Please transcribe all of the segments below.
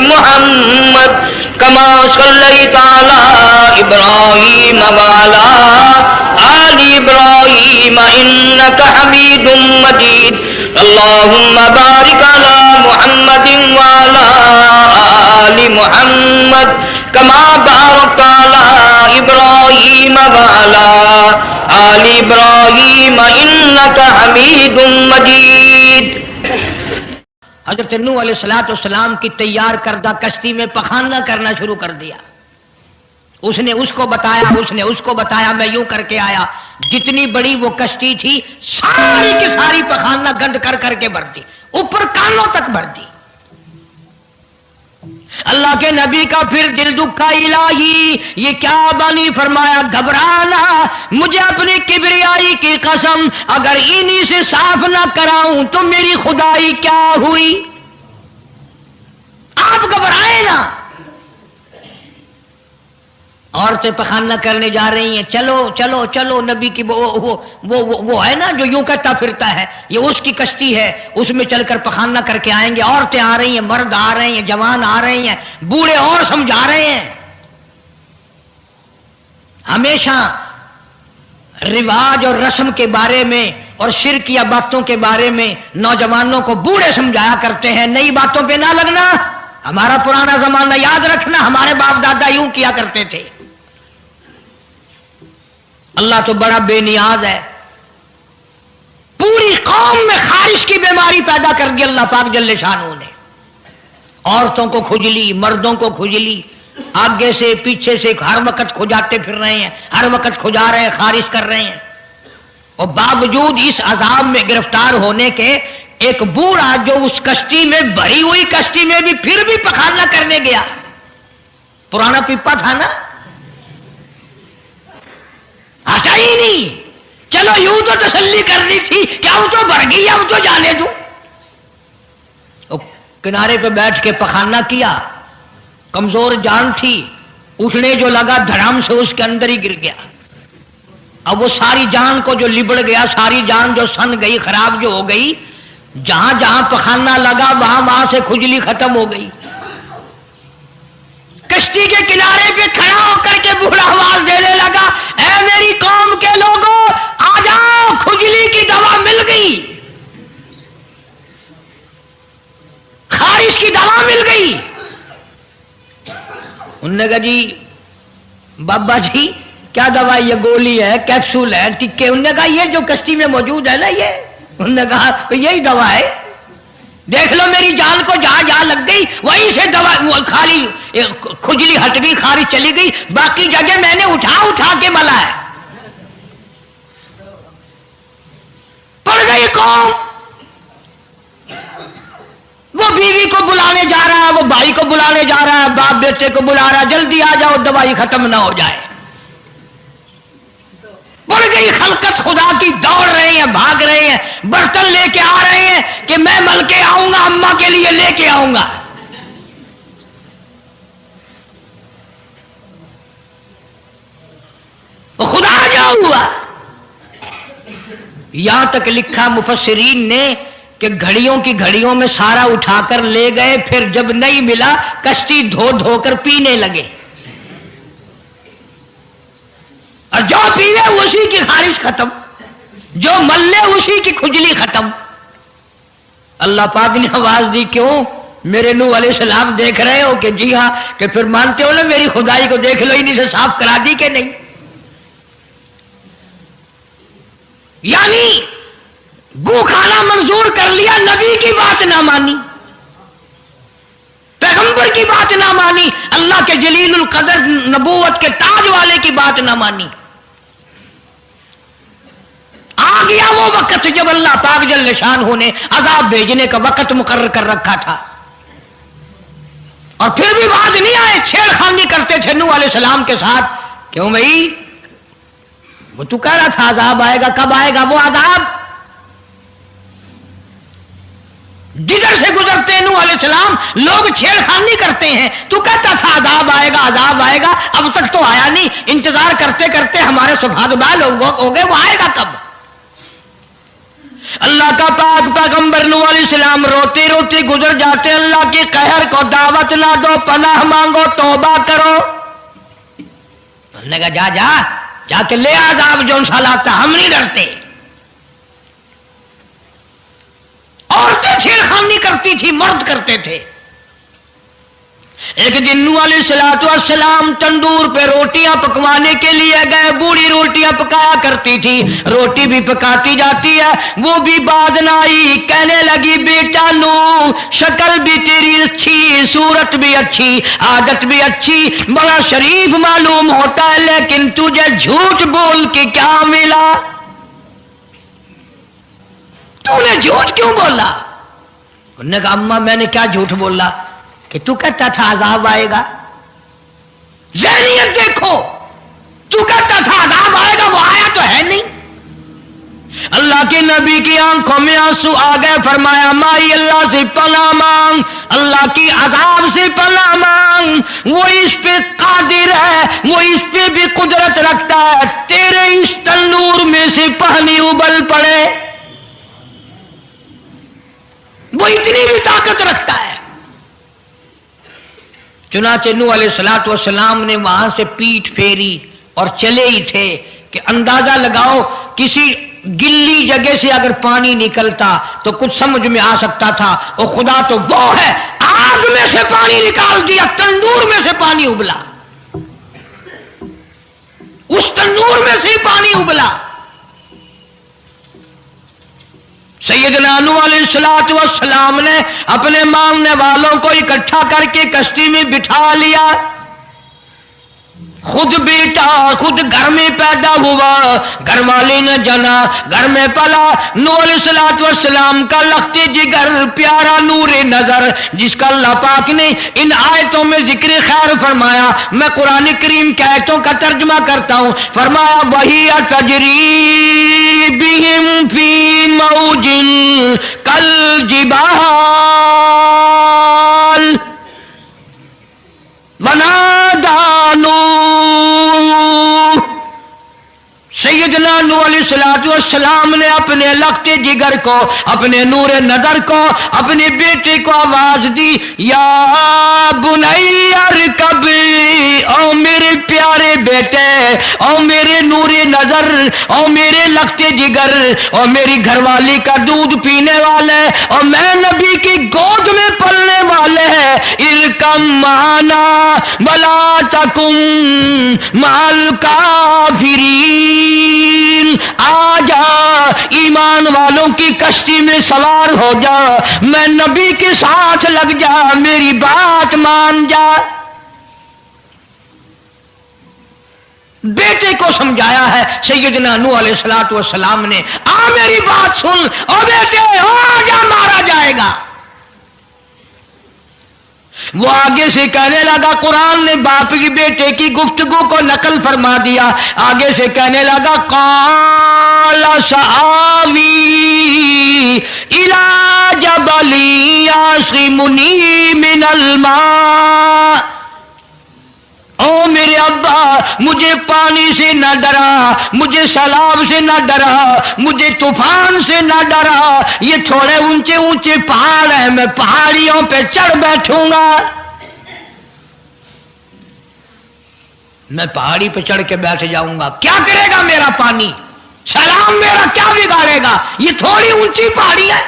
محمد كما صليت على إبراهيم وعلى آل إبراهيم إنك حميد مجيد اللهم بارك على محمد وعلى آل محمد كما باركت على إبراهيم وعلى آل إبراهيم إنك حميد مجيد۔ حضرت نوح علیہ السلام کی تیار کردہ کشتی میں پخانہ کرنا شروع کر دیا۔ اس نے اس کو بتایا، اس نے اس کو بتایا، میں یوں کر کے آیا۔ جتنی بڑی وہ کشتی تھی ساری کی ساری پخانہ گند کر کر کے بھر دی، اوپر کانوں تک بھر دی۔ اللہ کے نبی کا پھر دل دکھا، الہی یہ کیا بانی؟ فرمایا گھبرانا، مجھے اپنی کبریائی کی قسم اگر انہی سے صاف نہ کراؤں تو میری خدائی کیا ہوئی؟ آپ گھبرائے نا۔ عورتیں پخانہ کرنے جا رہی ہیں، چلو چلو چلو، نبی کی وہ ہے نا جو یوں کہتا پھرتا ہے، یہ اس کی کشتی ہے، اس میں چل کر پخانہ کر کے آئیں گے۔ عورتیں آ رہی ہیں، مرد آ رہے ہیں، جوان آ رہے ہیں، بوڑھے اور سمجھا رہے ہیں۔ ہمیشہ رواج اور رسم کے بارے میں اور شرکیہ باتوں کے بارے میں نوجوانوں کو بوڑھے سمجھایا کرتے ہیں، نئی باتوں پہ نہ لگنا، ہمارا پرانا زمانہ یاد رکھنا، ہمارے باپ دادا یوں کیا کرتے تھے۔ اللہ تو بڑا بے نیاز ہے، پوری قوم میں خارش کی بیماری پیدا کر دی اللہ پاک جل شانہ نے۔ عورتوں کو کھجلی، مردوں کو کھجلی، آگے سے پیچھے سے ہر وقت کھجاتے پھر رہے ہیں، ہر وقت کھجا رہے ہیں، خارش کر رہے ہیں۔ اور باوجود اس عذاب میں گرفتار ہونے کے ایک بوڑھا جو اس کشتی میں بھری ہوئی کشتی میں بھی پھر بھی پخانہ کرنے گیا، پرانا پیپا تھا نا، ہٹا ہی نہیں۔ چلو یوں تو تسلی کرنی تھی کہ اب تو بھر گئی، اب تو جانے دوں۔ کنارے پہ بیٹھ کے پخانہ کیا، کمزور جان تھی، اٹھنے جو لگا دھڑام سے اس کے اندر ہی گر گیا۔ اب وہ ساری جان کو جو لبڑ گیا، ساری جان جو سن گئی، خراب جو ہو گئی، جہاں جہاں پخانہ لگا وہاں سے کھجلی ختم ہو گئی۔ کشتی کے کنارے پہ کھڑا ہو کر کے بوڑھا آواز دینے لگا، اے میری قوم کے لوگوں آ جاؤ، کھجلی کی دوا مل گئی، خارش کی دوا مل گئی۔ انہوں نے کہا جی بابا جی کیا دوا؟ یہ گولی ہے، کیپسول ہے، ٹکے؟ انہوں نے کہا یہ جو کشتی میں موجود ہے نا یہ۔ انہوں نے کہا یہی دوا ہے، دیکھ لو میری جان کو جہاں جہاں لگ گئی وہیں سے دوا خالی کھجلی ہٹ گئی، خارش چلی گئی، باقی جگہ میں نے اٹھا اٹھا کے ملا ہے۔ پڑ گئی قوم، وہ بیوی کو بلانے جا رہا ہے، وہ بھائی کو بلانے جا رہا ہے، باپ بیٹے کو بلا رہا ہے، جلدی آ جاؤ دوائی ختم نہ ہو جائے۔ پڑ گئی خلقت خدا کی، دوڑ رہے ہیں، بھاگ رہے ہیں، برتن لے کے آ رہے ہیں کہ میں مل کے آؤں گا، اماں کے لیے لے کے آؤں گا۔ خدا جا ہوا۔ یہاں تک لکھا مفسرین نے کہ گھڑیوں کی گھڑیوں میں سارا اٹھا کر لے گئے، پھر جب نہیں ملا کشتی دھو دھو کر پینے لگے، اور جو پیوے اسی کی خارش ختم، جو ملے اسی کی کھجلی ختم۔ اللہ پاک نے آواز دی، کیوں میرے نوح علیہ السلام دیکھ رہے ہو؟ کہ جی ہاں، کہ پھر مانتے ہو نا میری خدائی کو، دیکھ لو انہیں سے صاف کرا دی کہ نہیں۔ یعنی گو کھانا منظور کر لیا، نبی کی بات نہ مانی، پیغمبر کی بات نہ مانی، اللہ کے جلیل القدر نبوت کے تاج والے کی بات نہ مانی۔ آ گیا وہ وقت جب اللہ پاک جل شانہ نے عذاب بھیجنے کا وقت مقرر کر رکھا تھا، اور پھر بھی بات نہیں آئے، چھیڑ خانی کرتے تھے نوح علیہ السلام کے ساتھ۔ کیوں بھائی؟ وہ تو کہہ رہا تھا عذاب آئے گا، کب آئے گا وہ عذاب؟ جدھر سے گزرتے نوح علیہ السلام لوگ چھیڑ خانی کرتے ہیں، تو کہتا تھا عذاب آئے گا، عذاب آئے گا، اب تک تو آیا نہیں، انتظار کرتے کرتے ہمارے سبحان بال ہو گئے، وہ آئے گا کب؟ اللہ کا پاک پیغمبر نوح علیہ السلام روتے روتے گزر جاتے، اللہ کے قہر کو دعویٰ دعوت نہ دو، پناہ مانگو، توبہ کرو. انہوں نے کہا جا جا جا کے لے عذاب جو انشاءاللہ آتا، ہم نہیں ڈرتے. عورتیں چھیڑخانی کرتی تھی، مرد کرتے تھے. ایک دن نوح علیہ السلام تندور پہ روٹیاں پکوانے کے لیے گئے. بوڑھی روٹیاں پکایا کرتی تھی، روٹی بھی پکاتی جاتی ہے، وہ بھی بعد نہ آئی. کہنے لگی بیٹا نوح، شکل بھی تیری اچھی، صورت بھی اچھی، عادت بھی اچھی، بڑا شریف معلوم ہوتا ہے، لیکن تجھے جھوٹ بول کے کیا ملا؟ تو نے جھوٹ کیوں بولا؟ انہوں نے کہا اماں میں نے کیا جھوٹ بولا کہ تو کہتا تھا عذاب آئے گا. ذہنیت دیکھو، تو کہتا تھا عذاب آئے گا، وہ آیا تو ہے نہیں. اللہ کے نبی کی آنکھوں میں آنسو آ گئے. فرمایا مائی اللہ سے پناہ مانگ، اللہ کی عذاب سے پناہ مانگ. وہ اس پہ قادر ہے، وہ اس پہ بھی قدرت رکھتا ہے. تیرے اس تندور میں سے پانی ابل پڑے، وہ اتنی بھی طاقت رکھتا ہے. چنانچہ نوح علیہ السلام نے وہاں سے پیٹھ پھیری اور چلے ہی تھے کہ اندازہ لگاؤ کسی گلی جگہ سے اگر پانی نکلتا تو کچھ سمجھ میں آ سکتا تھا. اور خدا تو وہ ہے، آگ میں سے پانی نکال دیا، تندور میں سے پانی ابلا، اس تندور میں سے پانی ابلا. سیدنا نوح علیہ السلام نے اپنے مانگنے والوں کو اکٹھا کر کے کشتی میں بٹھا لیا. خود بیٹا خود گھر میں پیدا ہوا، گھر والے نے جنا، گھر میں پلا. نوح علیہ السلام کا لخت جگر، پیارا نور نظر، جس کا اللہ پاک نے ان آیتوں میں ذکر خیر فرمایا. میں قرآن کریم کی آیتوں کا ترجمہ کرتا ہوں. فرمایا وہی تجری بہم فی موج کالجبال ونادى نوح. سیدنا نوح علیہ السلام نے اپنے لخت جگر کو، اپنے نور نظر کو، اپنے بیٹے کو آواز دی، یا بنی ارکب، او میرے پیارے بیٹے، او میرے نور نظر، او میرے لخت جگر، او میری گھر والی کا دودھ پینے والے، اور میں نبی کی گود میں پلنے والے ہیں، ارکم معنا ولا تکن مع الکافرین. آ جا، ایمان والوں کی کشتی میں سوار ہو جا، میں نبی کے ساتھ لگ جا، میری بات مان جا. بیٹے کو سمجھایا ہے سیدنا نوح علیہ السلام نے. آ میری بات سن، او بیٹے آ جا، مارا جائے گا. وہ آگے سے کہنے لگا، قرآن نے باپ کی بیٹے کی گفتگو کو نقل فرما دیا. آگے سے کہنے لگا قال سآوی الی جبل یعصمنی من الماء. او میرے ابا، مجھے پانی سے نہ ڈرا، مجھے سیلاب سے نہ ڈرا، مجھے طوفان سے نہ ڈرا. یہ تھوڑے اونچے اونچے پہاڑ ہیں، میں پہاڑیوں پہ چڑھ بیٹھوں گا. میں پہاڑی پہ چڑھ کے بیٹھ جاؤں گا، کیا کرے گا میرا پانی؟ سیلاب میرا کیا بگاڑے گا؟ یہ تھوڑی اونچی پہاڑی ہے.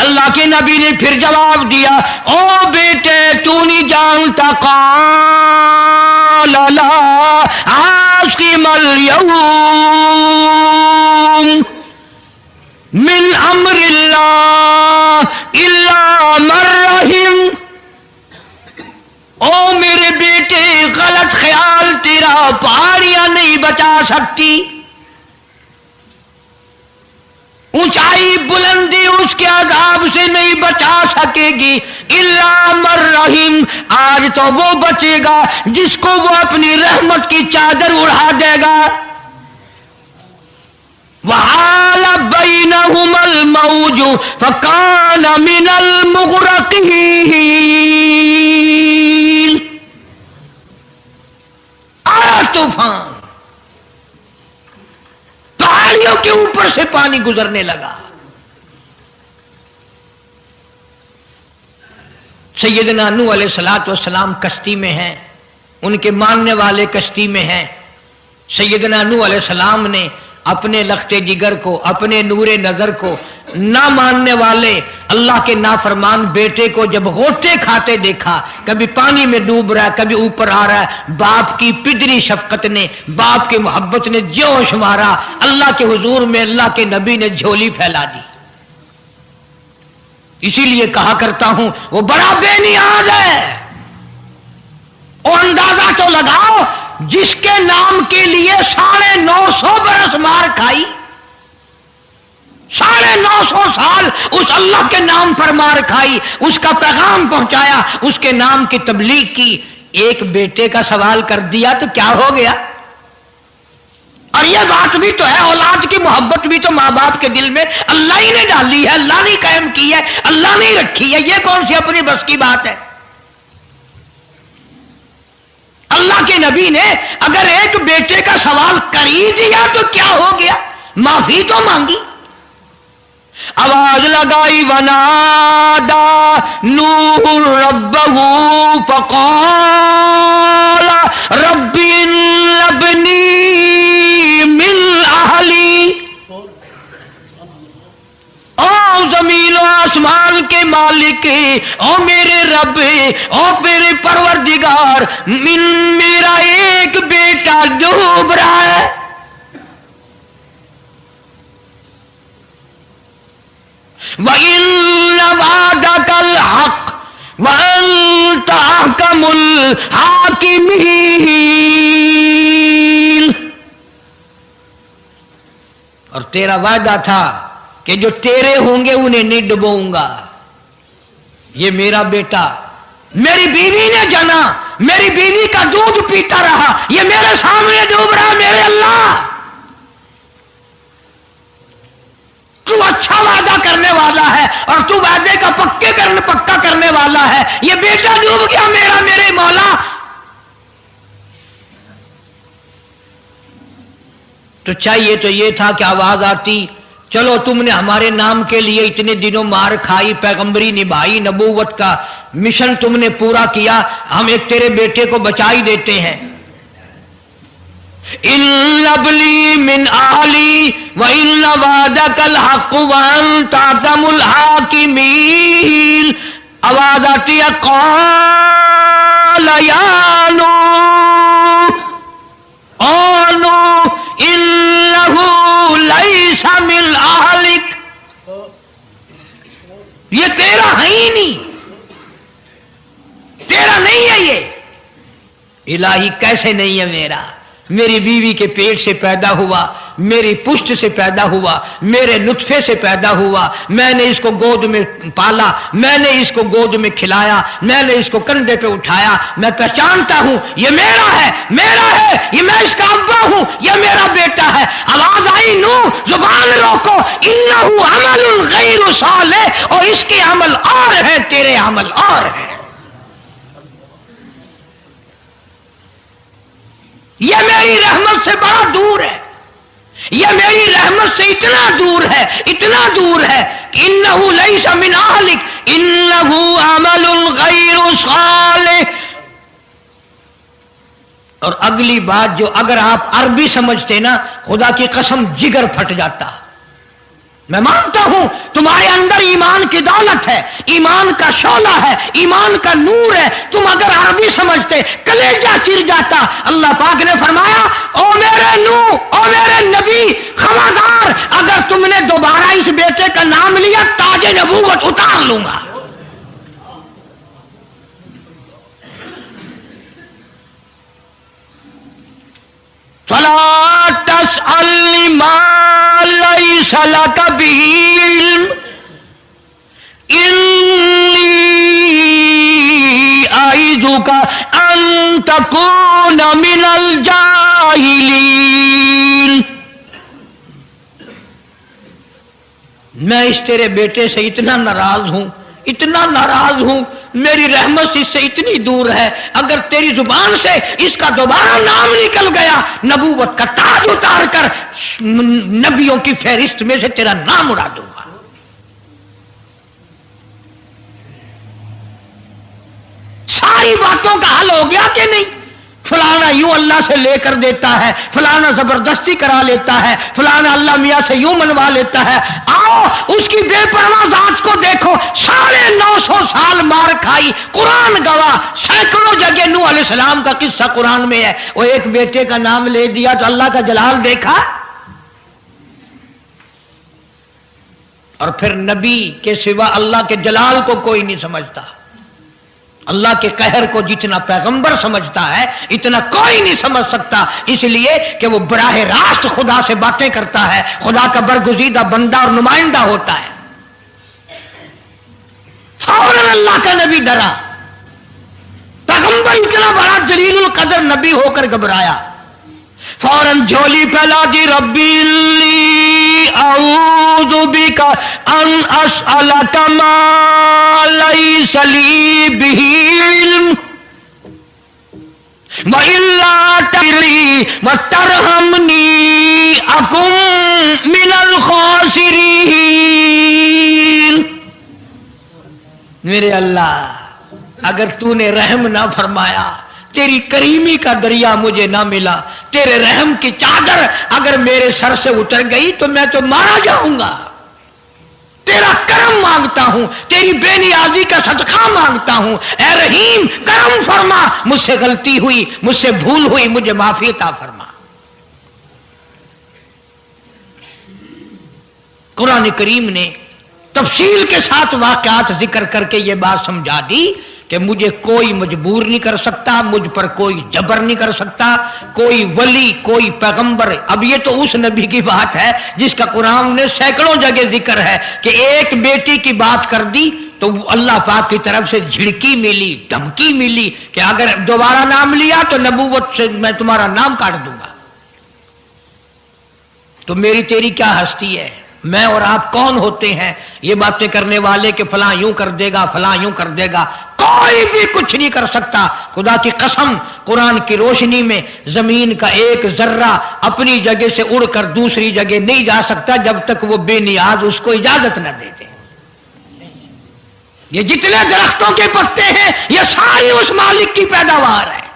اللہ کے نبی نے پھر جواب دیا، او بیٹے تو نہیں جانتا، قال لا عاصم اليوم من امر اللہ الا من رحم. او میرے بیٹے، غلط خیال تیرا، پہاڑیاں نہیں بچا سکتی، اونچائی بلندی اس کے عذاب سے نہیں بچا سکے گی، الا من رحم. آج تو وہ بچے گا جس کو وہ اپنی رحمت کی چادر اڑا دے گا. وحال بینہما الموج فکان من المغرقین. آیا طوفان، پہاڑیوں کے اوپر سے پانی گزرنے لگا. سیدنا نوح علیہ الصلوۃ والسلام کشتی میں ہیں، ان کے ماننے والے کشتی میں ہیں۔ سیدنا نوح علیہ السلام نے اپنے لخت جگر کو، اپنے نور نظر کو، نہ ماننے والے اللہ کے نافرمان بیٹے کو جب غوطے کھاتے دیکھا، کبھی پانی میں ڈوب رہا ہے، کبھی اوپر آ رہا ہے، باپ کی پدری شفقت نے، باپ کی محبت نے جوش مارا، اللہ کے حضور میں اللہ کے نبی نے جھولی پھیلا دی۔ اسی لیے کہا کرتا ہوں وہ بڑا بے نیاز ہے۔ اور اندازہ تو لگاؤ، جس کے نام کے لیے 950 برس مار کھائی، 950 سال اس اللہ کے نام پر مار کھائی، اس کا پیغام پہنچایا، اس کے نام کی تبلیغ کی، ایک بیٹے کا سوال کر دیا تو کیا ہو گیا؟ اور یہ بات بھی تو ہے، اولاد کی محبت بھی تو ماں باپ کے دل میں اللہ ہی نے ڈالی ہے، اللہ نے قائم کی ہے، اللہ نے رکھی ہے، یہ کون سی اپنی بس کی بات ہے؟ اللہ کے نبی نے اگر ایک بیٹے کا سوال کر ہی دیا تو کیا ہو گیا؟ معافی تو مانگی، آواز لگائی، ونادا نوح ربہ فقال رب ابنی من اہلی۔ او زمین و آسمان کے مالک، او میرے رب، او میرے پروردگار، میرا ایک بیٹا ڈوب رہا ہے۔ وَإِنَّ وَعْدَكَ الْحَقُّ وَأَنْتَ أَحْكَمُ الْحَاكِمِينَ۔ اور تیرا وعدہ تھا کہ جو تیرے ہوں گے انہیں نہیں ڈبوؤں گا۔ یہ میرا بیٹا میری بیوی نے جنا، میری بیوی کا دودھ پیتا رہا، یہ میرے سامنے ڈوب رہا، میرے اللہ تو اچھا وعدہ کرنے والا ہے اور تو وعدے کا پکا کرنے والا ہے، یہ بیٹا ڈوب گیا میرا، میرے مولا۔ تو چاہیے تو یہ تھا کہ آواز آتی، چلو تم نے ہمارے نام کے لیے اتنے دنوں مار کھائی، پیغمبری نبھائی، نبوت کا مشن تم نے پورا کیا، ہم ایک تیرے بیٹے کو بچا ہی دیتے ہیں۔ ان ابلی من اہلی وان وعدک الحق وانت احکم الحاکمین۔ آواز آتی ہے، قال یا نوح، او نوح انہ لیس من اہلک، یہ تیرا ہے ہی نہیں، تیرا نہیں ہے یہ۔ الہی کیسے نہیں ہے میرا؟ میری بیوی کے پیٹ سے پیدا ہوا، میری پشت سے پیدا ہوا، میرے نطفے سے پیدا ہوا، میں نے اس کو گود میں پالا، میں نے اس کو گود میں کھلایا، میں نے اس کو کندھے پہ اٹھایا، میں پہچانتا ہوں یہ میرا ہے، میرا ہے، یہ میں اس کا ابا ہوں، یہ میرا بیٹا ہے۔ آواز آئی، نوح زبان روکو، انہ عمل غیر صالح، اور اس کے عمل اور ہیں، تیرے عمل اور ہیں۔ یہ میری رحمت سے بڑا دور ہے، یہ میری رحمت سے اتنا دور ہے، اتنا دور ہے کہ انہ لیس من اہلک انہ عمل غیر صالح۔ اور اگلی بات جو اگر آپ عربی سمجھتے نا، خدا کی قسم جگر پھٹ جاتا۔ میں مانتا ہوں تمہارے اندر ایمان کی دولت ہے، ایمان کا شعلہ ہے، ایمان کا نور ہے، تم اگر عربی سمجھتے کلیجہ چر جاتا۔ اللہ پاک نے فرمایا، او میرے نوح، او میرے نبی، خبردار اگر تم نے دوبارہ اس بیٹے کا نام لیا تاج نبوت اتار لوں گا۔ فَلَا تَسْأَلْنِ مَا لَيْسَ لَكَ بِهِ عِلْمٌ إِنِّي أَعِظُكَ أَن تَكُونَ مِنَ الْجَاهِلِينَ۔ میں اس تیرے بیٹے سے اتنا ناراض ہوں، اتنا ناراض ہوں، میری رحمت اس سے اتنی دور ہے، اگر تیری زبان سے اس کا دوبارہ نام نکل گیا، نبوت کا تاج اتار کر نبیوں کی فہرست میں سے تیرا نام اڑا دوں گا۔ ساری باتوں کا حل ہو گیا کہ نہیں؟ فلانا یوں اللہ سے لے کر دیتا ہے، فلانا زبردستی کرا لیتا ہے، فلانا اللہ میاں سے یوں منوا لیتا ہے. آؤ اس کی بے پرواہ ذات کو دیکھو، 950 سال مار کھائی، قرآن گواہ، سینکڑوں جگہ نوح علیہ السلام کا قصہ قرآن میں ہے. وہ ایک بیٹے کا نام لے دیا تو اللہ کا جلال دیکھا. اور پھر نبی کے سوا اللہ کے جلال کو کوئی نہیں سمجھتا. اللہ کے قہر کو جتنا پیغمبر سمجھتا ہے اتنا کوئی نہیں سمجھ سکتا، اس لیے کہ وہ براہ راست خدا سے باتیں کرتا ہے، خدا کا برگزیدہ بندہ اور نمائندہ ہوتا ہے. فوراً اللہ کا نبی ڈرا. پیغمبر اتنا بڑا جلیل القدر نبی ہو کر گھبرایا، فوراً جھولی پھیلا دی، ربی لی اعوذ بک ان اسألک ما لیس لی بہ علم وإلا تغفر وترحمنی اکن من الخاسرین. میرے اللہ اگر تو نے رحم نہ فرمایا، تیری کریمی کا دریا مجھے نہ ملا، تیرے رحم کی چادر اگر میرے سر سے اتر گئی تو میں تو مارا جاؤں گا. تیرا کرم مانگتا ہوں، تیری بے نیازی کا صدقہ مانگتا ہوں. اے رحیم کرم فرما، مجھ سے غلطی ہوئی، مجھ سے بھول ہوئی، مجھے معافی عطا فرما. قرآن کریم نے تفصیل کے ساتھ واقعات ذکر کر کے یہ بات سمجھا دی کہ مجھے کوئی مجبور نہیں کر سکتا، مجھ پر کوئی جبر نہیں کر سکتا، کوئی ولی، کوئی پیغمبر. اب یہ تو اس نبی کی بات ہے جس کا قرآن نے سینکڑوں جگہ ذکر ہے کہ ایک بیٹی کی بات کر دی تو اللہ پاک کی طرف سے جھڑکی ملی، دھمکی ملی کہ اگر دوبارہ نام لیا تو نبوت سے میں تمہارا نام کاٹ دوں گا. تو میری تیری کیا ہستی ہے؟ میں اور آپ کون ہوتے ہیں یہ باتیں کرنے والے کہ فلاں یوں کر دے گا، فلاں یوں کر دے گا؟ کوئی بھی کچھ نہیں کر سکتا. خدا کی قسم قرآن کی روشنی میں زمین کا ایک ذرہ اپنی جگہ سے اڑ کر دوسری جگہ نہیں جا سکتا جب تک وہ بے نیاز اس کو اجازت نہ دے دے. یہ جتنے درختوں کے پتے ہیں یہ ساری اس مالک کی پیداوار ہے.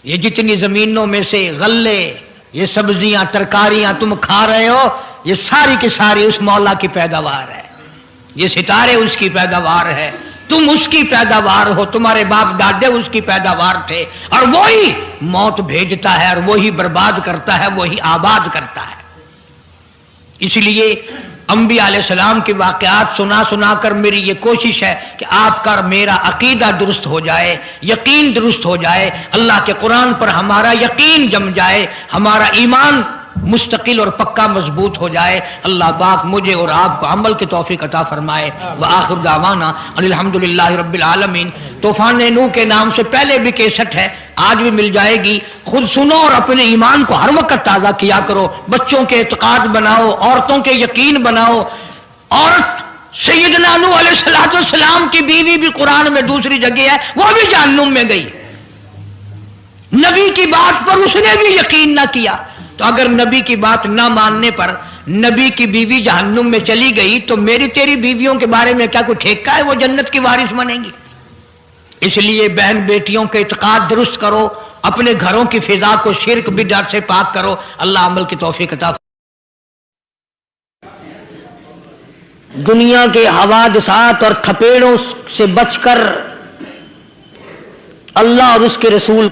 یہ جتنی زمینوں میں سے غلے، یہ سبزیاں، ترکاریاں تم کھا رہے ہو، یہ ساری کی ساری اس مولا کی پیداوار ہے. یہ ستارے اس کی پیداوار ہے، تم اس کی پیداوار ہو، تمہارے باپ دادے اس کی پیداوار تھے. اور وہی موت بھیجتا ہے اور وہی برباد کرتا ہے، وہی آباد کرتا ہے. اس لیے انبیاء علیہ السلام کے واقعات سنا سنا کر میری یہ کوشش ہے کہ آپ کا میرا عقیدہ درست ہو جائے، یقین درست ہو جائے، اللہ کے قرآن پر ہمارا یقین جم جائے، ہمارا ایمان مستقل اور پکا مضبوط ہو جائے. اللہ پاک مجھے اور آپ کو عمل کی توفیق عطا فرمائے. وآخر دعوانا ان الحمدللہ رب العالمین. طوفان نوح کے نام سے پہلے بھی کیسٹ ہے، آج بھی مل جائے گی. خود سنو اور اپنے ایمان کو ہر وقت تازہ کیا کرو. بچوں کے اعتقاد بناؤ، عورتوں کے یقین بناؤ. عورت سیدنا نوح علیہ السلام کی بیوی بھی قرآن میں دوسری جگہ ہے، وہ بھی جہنم میں گئی. نبی کی بات پر اس نے بھی یقین نہ کیا. تو اگر نبی کی بات نہ ماننے پر نبی کی بیوی جہنم میں چلی گئی تو میری تیری بیویوں کے بارے میں کیا کوئی ٹھیکہ ہے وہ جنت کی وارث بنیں گی؟ اس لیے بہن بیٹیوں کے اعتقاد درست کرو، اپنے گھروں کی فضا کو شرک بدعت سے پاک کرو. اللہ عمل کی توفیق عطا. دنیا کے حوادثات اور تھپیڑوں سے بچ کر اللہ اور اس کے رسول